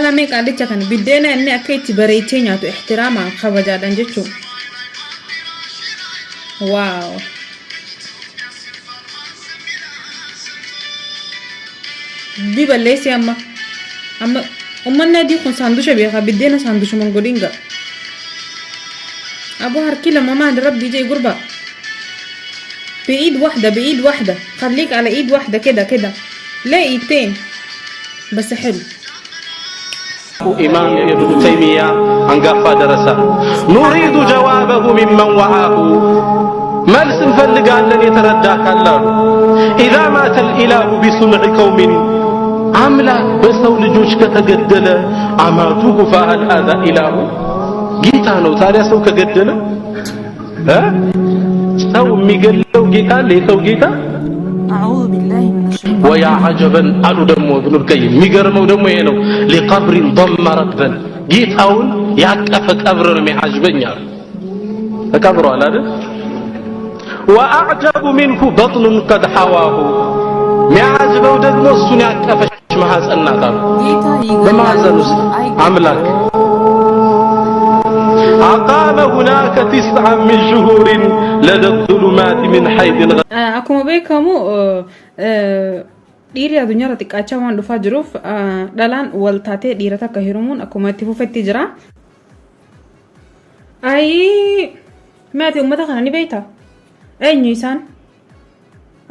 amala me qaalicha kan biddeena inni akka itti bareechee nyaatu ihtiraama kabajaadhaan jechuun waaw biballeessi amma ummanna di kun sandusha beeka biddeena sandusha mongodinga ابو هركي لما ما ربي جاي قربة بايد واحدة خليك على ايد واحدة كده لا ايدتين بس حلو إمام ابن تيمية أنقفى درسا نريد جوابه ممن وعاه ما لسنفلق أن يترداك الله إذا مات الإله بصنع قوم عملا بسو لجوش كتقدل أماتوه فهل هذا إله جيتانو تاريا سو كقدل ها سو ميقلو جيتا ليسو جيتا أعوذ بالله من الشيطان ويا عجبا قالوا دمو ابن القيم ميقرمو دمو ينو لقبر ضم ركبا جيتاون يعقف قبر مي عجبنيا تكبروا على هذا واعجب منه بطن قد حواه مي عجبو دمو السن يعقفش محاس الناتا بمازن املاك أقام هناك 9 من شهور لدى الظلمات من حيث أكما بيكمو ديري الدنيا رتكاتشا وان دفا جروف دالان والتاتي ديرتا كهيرمون أكما تفوف التجرا أي ماتي أمتا خاني بيتا أي نيسان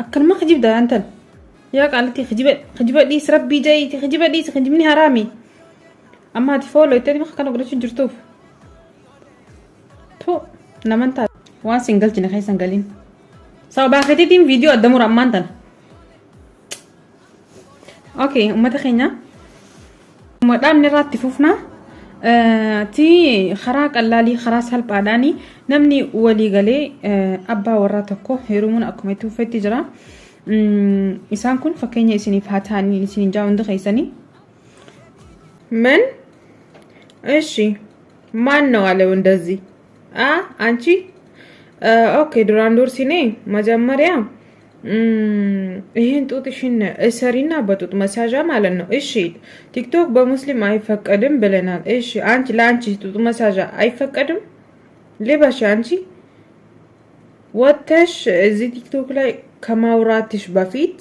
أكل ما خجيب دا أنتن يا قالتي خجيبة ديس ربي جاي خجيبة ديس خجيبني هرامي أما تفولو يتاني ما خكانو قرشو جرتوف نمانتا وان سنجل جنة خي سنجلين سو باختي تيم فيديو قدموا رمانتن اوكي امتا خينا مدام نرات تفوفنا تي خراق اللالي خراس هل باداني نمني ولي غلي ابا وراتكو هيرومون اكميتو فتي جرا إسان كن فكيني إسيني فاتاني إسيني جاون دخيساني من إيشي ما نو على وندزي አንቺ ኦኬ ዱራንዶር ሲኔ መጀመሪያ ይሄን ጡትሽን እሰሪና በጡት መሳጃ ማለት ነው እሺ ቲክቶክ በሙስሊም አይፈቀድም ብለናል እሺ አንቺ ላንቺ ጡት መሳጃ አይፈቀድም ለባሽ አንቺ ወተሽ እዚህ ቲክቶክ ላይ ከማውራትሽ በፊት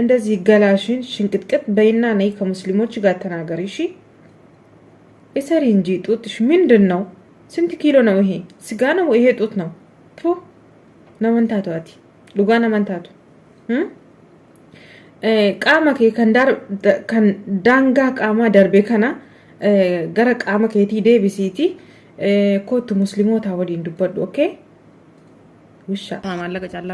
እንደዚህ ገላሽን ሽንቅጥቅጥ በይና ነይ ከሙስሊሞች ጋር ተናገሪ እሺ እሰሪ እንጂ ጡትሽ ምንድነው ስንት ኪሎ ነው ይሄ ስጋ ነው ይሄ ጡት ነው ቱ ነመንታቱ አቲ ሉጋና መንታቱ ቃማ ከ ከን ዳንጋ ቃማ ደርቤ ከና ገረ ቃማ ከቲ ዴቢሲቲ ኮቱ ሙስሊሞታ ወዲ እንድበዱ ኦኬ ውሻ ማለቀ ጫላ